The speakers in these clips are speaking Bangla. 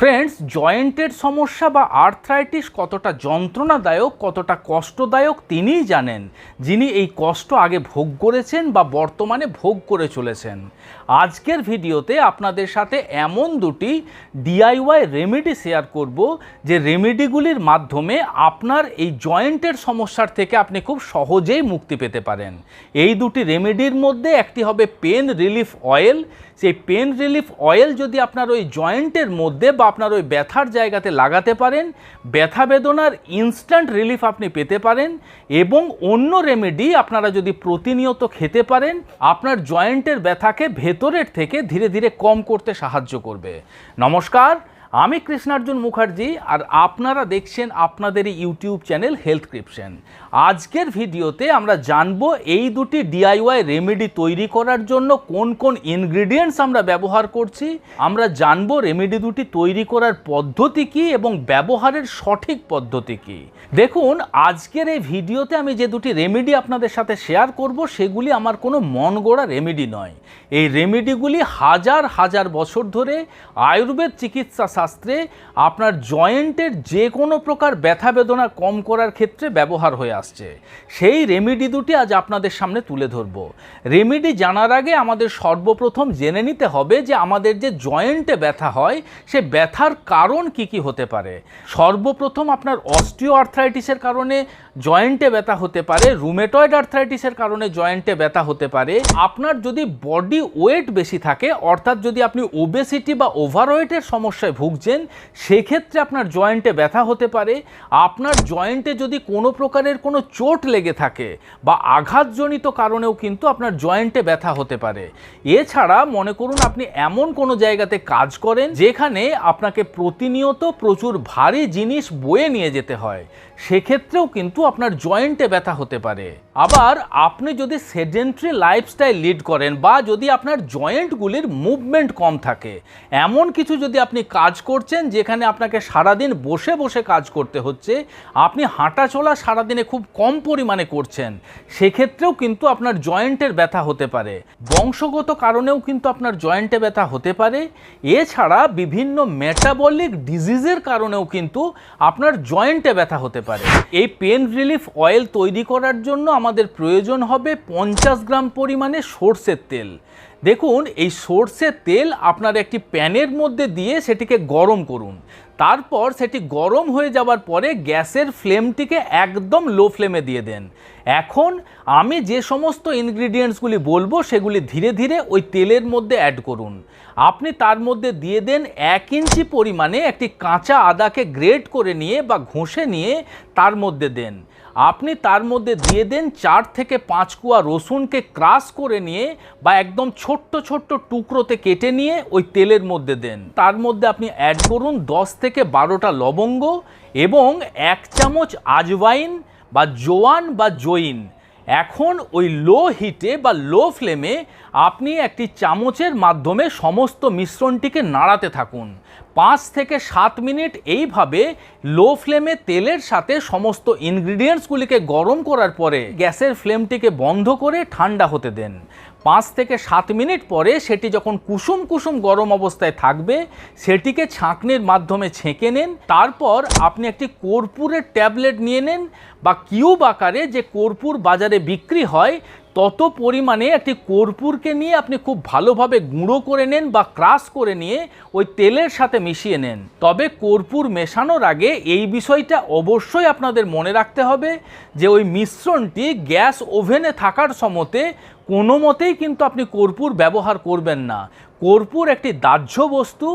ফ্রেন্ডস, জয়েন্টের সমস্যা বা আর্থ্রাইটিস কতটা যন্ত্রণাদায়ক, কতটা কষ্টদায়ক তিনিই জানেন, যিনি এই কষ্ট আগে ভোগ করেছেন বা বর্তমানে ভোগ করে চলেছেন। আজকের ভিডিওতে আপনাদের সাথে এমন দুটি ডিআইওয়াই রেমেডি শেয়ার করব, যে রেমেডিগুলির মাধ্যমে আপনার এই জয়েন্টের সমস্যার থেকে আপনি খুব সহজেই মুক্তি পেতে পারেন। এই দুটি রেমেডির মধ্যে একটি হবে পেন রিলিফ অয়েল। সেই পেন রিলিফ অয়েল যদি আপনার ওই জয়েন্টের মধ্যে বা আপনার ওই ব্যথার জায়গাতে লাগাতে পারেন, ব্যথা বেদনার ইনস্ট্যান্ট রিলিফ আপনি পেতে পারেন। এবং অন্য রেমেডি আপনারা যদি প্রতিনিয়ত খেতে পারেন, আপনার জয়েন্টের ব্যথাকে ভেতরের থেকে ধীরে ধীরে কম করতে সাহায্য করবে। নমস্কার, আমি কৃষ্ণার্জুন মুখার্জি, আর আপনারা দেখছেন আপনাদের ইউটিউব চ্যানেল হেলথক্রিপশন। আজকের ভিডিওতে আমরা জানবো এই দুটি ডিআইওয়াই রেমেডি তৈরি করার জন্য কোন কোন ইনগ্রিডিয়েন্টস আমরা ব্যবহার করছি। আমরা জানবো রেমেডি দুটি তৈরি করার পদ্ধতি কী এবং ব্যবহারের সঠিক পদ্ধতি কী। দেখুন, আজকের এই ভিডিওতে আমি যে দুটি রেমেডি আপনাদের সাথে শেয়ার করব, সেগুলি আমার কোনো মন গড়া রেমেডি নয়। এই রেমেডিগুলি হাজার হাজার বছর ধরে আয়ুর্বেদ চিকিৎসা শাস্ত্রে আপনার জয়েন্টের যে কোনো প্রকার ব্যথা বেদনা কম করার ক্ষেত্রে ব্যবহার হয়ে আসছে। সেই রেমেডি দুটি আজ আপনাদের সামনে তুলে ধরব। রেমেডি জানার আগে আমাদের সর্বপ্রথম জেনে নিতে হবে যে আমাদের যে জয়েন্টে ব্যথা হয়, সে ব্যথার কারণ কি কি হতে পারে। সর্বপ্রথম আপনার অস্টিও আর্থ্রাইটিসের কারণে জয়েন্টে ব্যথা হতে পারে, রুমেটয়েড আর্থ্রাইটিসের কারণে জয়েন্টে ব্যথা হতে পারে। আপনার যদি বডি ওয়েট বেশি থাকে, অর্থাৎ যদি আপনি ওবেসিটি বা ওভারওয়েটের সমস্যায় ভুগছেন, সেক্ষেত্রে আপনার জয়েন্টে ব্যথা হতে পারে। আপনার জয়েন্টে যদি কোনো প্রকারের কোনো চোট লেগে থাকে বা আঘাতজনিত কারণেও কিন্তু আপনার জয়েন্টে ব্যথা হতে পারে। এছাড়া মনে করুন আপনি এমন কোনো জায়গাতে কাজ করেন যেখানে আপনাকে প্রতিনিয়ত প্রচুর ভারী জিনিস বয়ে নিয়ে যেতে হয়, সেক্ষেত্রেও কিন্তু আপনার জয়েন্টে ব্যথা হতে পারে। আবার আপনি যদি সেডেন্টারি লাইফস্টাইল লিড করেন বা যদি আপনার জয়েন্টগুলির মুভমেন্ট কম থাকে, এমন কিছু যদি আপনি কাজ করছেন যেখানে আপনাকে সারাদিন বসে বসে কাজ করতে হচ্ছে, আপনি হাঁটা চলা সারাদিনে খুব কম পরিমাণে করছেন, সেক্ষেত্রেও কিন্তু আপনার জয়েন্টের ব্যথা হতে পারে। বংশগত কারণেও কিন্তু আপনার জয়েন্টে ব্যথা হতে পারে। এছাড়া বিভিন্ন মেটাবলিক ডিজিজের কারণেও কিন্তু আপনার জয়েন্টে ব্যথা হতে পারে। এই পেন রিলিফ অয়েল তৈরি করার জন্য আমাদের প্রয়োজন হবে 50 গ্রাম পরিমাণে সরষের তেল। দেখুন, এই সরষের তেল আপনার একটি প্যানের মধ্যে দিয়ে সেটিকে গরম করুন। তারপর সেটি গরম হয়ে যাওয়ার পরে গ্যাসের ফ্লেমটিকে একদম লো ফ্লেমে দিয়ে দেন। এখন আমি যে সমস্ত ইনগ্রিডিয়েন্টসগুলি বলবো, সেগুলি ধীরে ধীরে ওই তেলের মধ্যে অ্যাড করুন। আপনি তার মধ্যে দিয়ে দেন 1 ইঞ্চি পরিমাণে একটি কাঁচা আদাকে গ্রেট করে নিয়ে বা ঘষে নিয়ে তার মধ্যে দেন। আপনি তার মধ্যে দিয়ে দেন 4 থেকে 5 কোয়া রসুনকে ক্রাশ করে নিয়ে বা একদম ছোট্ট ছোট্ট টুকরোতে কেটে নিয়ে ওই তেলের মধ্যে দেন। তার মধ্যে আপনি অ্যাড করুন 10 থেকে 12টা লবঙ্গ এবং 1 চামচ আজওয়াইন বা জোয়ান বা জৈন। এখন ওই লো হিটে বা লো ফ্লেমে আপনি একটি চামচের মাধ্যমে সমস্ত মিশ্রণটিকে নাড়াতে থাকুন। 5 থেকে 7 মিনিট এইভাবে লো ফ্লেমে তেলের সাথে সমস্ত ইনগ্রিডিয়েন্টসগুলিকে গরম করার পরে গ্যাসের ফ্লেমটিকে বন্ধ করে ঠান্ডা হতে দেন। 5 থেকে 7 মিনিট পরে সেটি যখন কুসুম কুসুম গরম অবস্থায় থাকবে, সেটিকে ছাঁকনির মাধ্যমে ছেঁকে নেন। তারপর আপনি একটি কর্পূরের ট্যাবলেট নিয়ে নেন বা কিউব আকারে যে কর্পূর বাজারে বিক্রি হয়, তত পরিমাণে একটি কর্পূরকে নিয়ে আপনি খুব ভালোভাবে গুঁড়ো করে নেন বা ক্রাশ করে নিয়ে ওই তেলের সাথে মিশিয়ে নেন। তবে কর্পূর মেশানোর আগে এই বিষয়টা অবশ্যই আপনাদের মনে রাখতে হবে যে ওই মিশ্রণটি গ্যাস ওভেনে থাকার সময়তে কোনো মতেই কিন্তু আপনি কর্পূর ব্যবহার করবেন না। কর্পূর একটি দাহ্য বস্তু,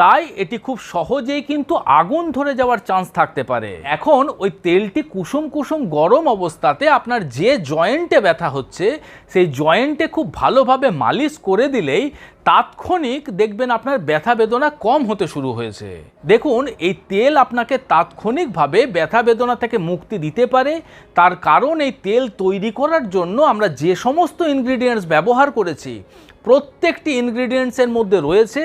তাই এটি খুব সহজেই কিন্তু আগুন ধরে যাওয়ার চান্স থাকতে পারে। এখন ওই তেলটি কুসুম কুসুম গরম অবস্থাতে আপনার যে জয়েন্টে ব্যথা হচ্ছে, সেই জয়েন্টে খুব ভালোভাবে মালিশ করে দিলেই তাৎক্ষণিক দেখবেন আপনার ব্যথা বেদনা কম হতে শুরু হয়েছে। দেখুন, এই তেল আপনাকে তাৎক্ষণিকভাবে ব্যথা বেদনা থেকে মুক্তি দিতে পারে। তার কারণ এই তেল তৈরি করার জন্য আমরা যে সমস্ত ইনগ্রিডিয়েন্টস ব্যবহার করেছি, প্রত্যেকটি ইনগ্রিডিয়েন্টসের মধ্যে রয়েছে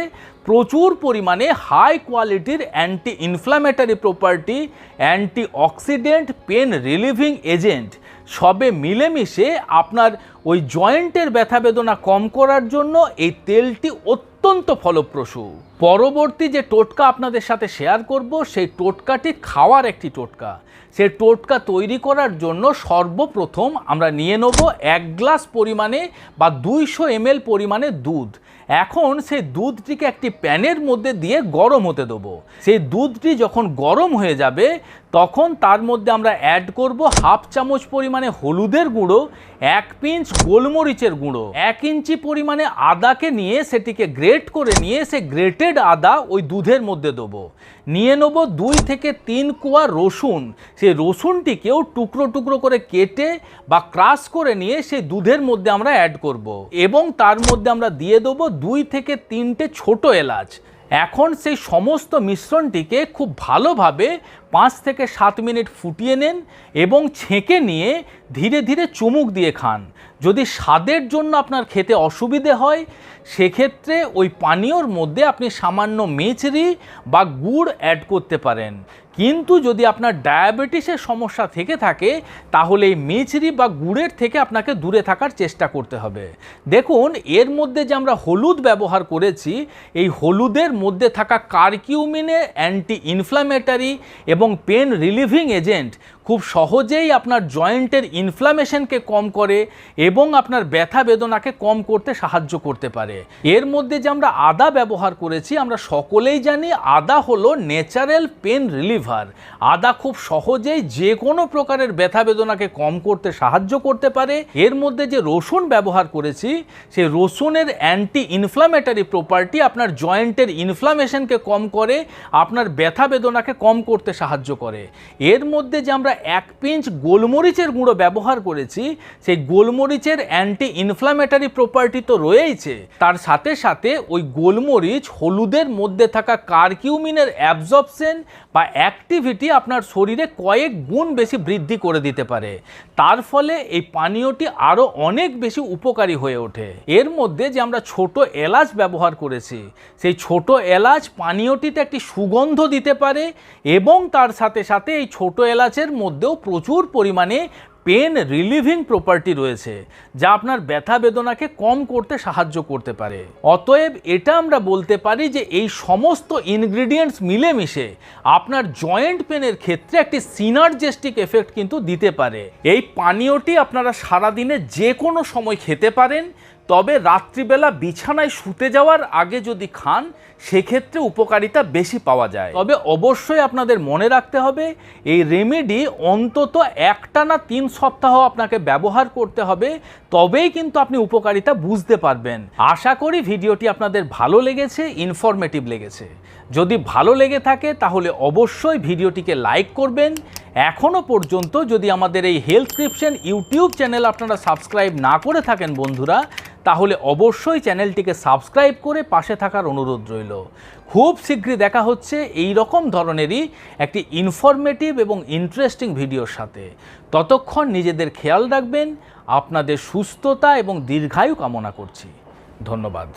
প্রচুর পরিমাণে হাই কোয়ালিটির anti inflammatory property, antioxidant, pain relieving agent. সবে মিলেমিশে আপনার ওই জয়েন্টের ব্যথা বেদনা কম করার জন্য এই তেলটি অত্যন্ত ফলপ্রসূ। পরবর্তী যে টোটকা আপনাদের সাথে শেয়ার করব সেই টোটকাটি খাওয়ার একটি টোটকা। সেই টোটকা তৈরি করার জন্য সর্বপ্রথম আমরা নিয়ে নেব 1 গ্লাস পরিমাণে বা 200 ml পরিমাণে দুধ। এখন সেই দুধটিকে একটি প্যানের মধ্যে দিয়ে গরম হতে দেবো। সেই দুধটি যখন গরম হয়ে যাবে তখন তার মধ্যে আমরা অ্যাড করব 1/2 চামচ পরিমাণে হলুদের গুঁড়ো, 1 পিঞ্চ গোলমরিচের গুঁড়ো, 1 ইঞ্চি পরিমাণে আদাকে নিয়ে সেটিকে গ্রেট করে নিয়ে সে গ্রেটেড আদা ওই দুধের মধ্যে দেবো। নিয়ে নেব 2 থেকে 3 কোয়া রসুন। সেই রসুনটিকেও টুকরো টুকরো করে কেটে বা ক্রাশ করে নিয়ে সেই দুধের মধ্যে আমরা অ্যাড করব এবং তার মধ্যে আমরা দিয়ে দেবো 2 থেকে 3টে ছোট এলাচ। এখন সেই সমস্ত মিশ্রণটিকে খুব ভালোভাবে 5 থেকে 7 মিনিট ফুটিয়ে নেন এবং ছেঁকে নিয়ে ধীরে ধীরে চুমুক দিয়ে খান। যদি স্বাদের জন্য আপনার খেতে অসুবিধে হয় সেক্ষেত্রে ওই পানীয়র মধ্যে আপনি সামান্য মিছরি বা গুড় অ্যাড করতে পারেন। কিন্তু যদি আপনার ডায়াবেটিসের সমস্যা থেকে থাকে তাহলে এই মিছরি বা গুড়ের থেকে আপনাকে দূরে থাকার চেষ্টা করতে হবে। দেখুন এর মধ্যে যে আমরা হলুদ ব্যবহার করেছি, এই হলুদের মধ্যে থাকা কারকিউমিনে অ্যান্টি ইনফ্ল্যামেটরি এবং পেন রিলিভিং এজেন্ট খুব সহজেই আপনার জয়েন্টের ইনফ্ল্যামেশনকে কম করে এবং আপনার ব্যথা বেদনাকে কম করতে সাহায্য করতে পারে। এর মধ্যে যে আমরা আদা ব্যবহার করেছি, আমরা সকলেই জানি আদা হলো ন্যাচারাল পেন রিলিভার। আদা খুব সহজেই যে কোনো প্রকারের ব্যথা বেদনাকে কম করতে সাহায্য করতে পারে। এর মধ্যে যে রসুন ব্যবহার করেছি সেই রসুনের অ্যান্টি ইনফ্ল্যামেটরি প্রপার্টি আপনার জয়েন্টের ইনফ্ল্যামেশনকে কম করে, আপনার ব্যথা বেদনাকে কম করতে সাহায্য করে। এর মধ্যে যে আমরা 1 পিঞ্চ গোলমরিচের গুঁড়ো ব্যবহার করেছি, সেই গোলমরিচের অ্যান্টি ইনফ্ল্যামেটরি প্রপার্টি তো রয়েছে, তার সাথে সাথে ওই গোলমরিচ হলুদের মধ্যে থাকা কারকিউমিনের অ্যাবজর্পশন বা অ্যাক্টিভিটি আপনার শরীরে কয়েক গুণ বেশি বৃদ্ধি করে দিতে পারে। তার ফলে এই পানীয়টি আরও অনেক বেশি উপকারী হয়ে ওঠে। এর মধ্যে যে আমরা ছোট এলাচ ব্যবহার করেছি, সেই ছোট এলাচ পানীয়টিতে একটি সুগন্ধ দিতে পারে এবং তার সাথে সাথে এই ছোট এলাচের মধ্যেও প্রচুর পরিমাণে পেন রিলিভিং প্রপার্টি রয়েছে যা আপনার ব্যথা বেদনাকে কম করতে সাহায্য করতে পারে। অতএব এটা আমরা বলতে পারি যে এই সমস্ত ইনগ্রিডিয়েন্টস মিলেমিশে আপনার জয়েন্ট পেনের ক্ষেত্রে একটি সিনার্জেস্টিক এফেক্ট কিন্তু দিতে পারে। এই পানীয়টি আপনারা সারাদিনে যে কোনো সময় খেতে পারেন, তবে রাত্রিবেলা বিছানায় শুতে যাওয়ার আগে যদি খান সেক্ষেত্রে উপকারিতা বেশি পাওয়া যায়। তবে অবশ্যই আপনাদের মনে রাখতে হবে এই রেমেডি অন্তত একটানা 3 সপ্তাহ আপনাকে ব্যবহার করতে হবে, তবেই কিন্তু আপনি উপকারিতা বুঝতে পারবেন। আশা করি ভিডিওটি আপনাদের ভালো লেগেছে, ইনফরমেটিভ লেগেছে। যদি ভালো লেগে থাকে তাহলে অবশ্যই ভিডিওটিকে লাইক করবেন। এখনও পর্যন্ত যদি আমাদের এই হেলথক্রিপশন ইউটিউব চ্যানেল আপনারা সাবস্ক্রাইব না করে থাকেন বন্ধুরা, তাহলে অবশ্যই চ্যানেলটিকে সাবস্ক্রাইব করে পাশে থাকার অনুরোধ রইল। খুব শীঘ্রই দেখা হচ্ছে এই রকম ধরনেরই একটি ইনফরমেটিভ এবং ইন্টারেস্টিং ভিডিওর সাথে। ততক্ষণ নিজেদের খেয়াল রাখবেন। আপনাদের সুস্থতা এবং দীর্ঘায়ু কামনা করছি। ধন্যবাদ।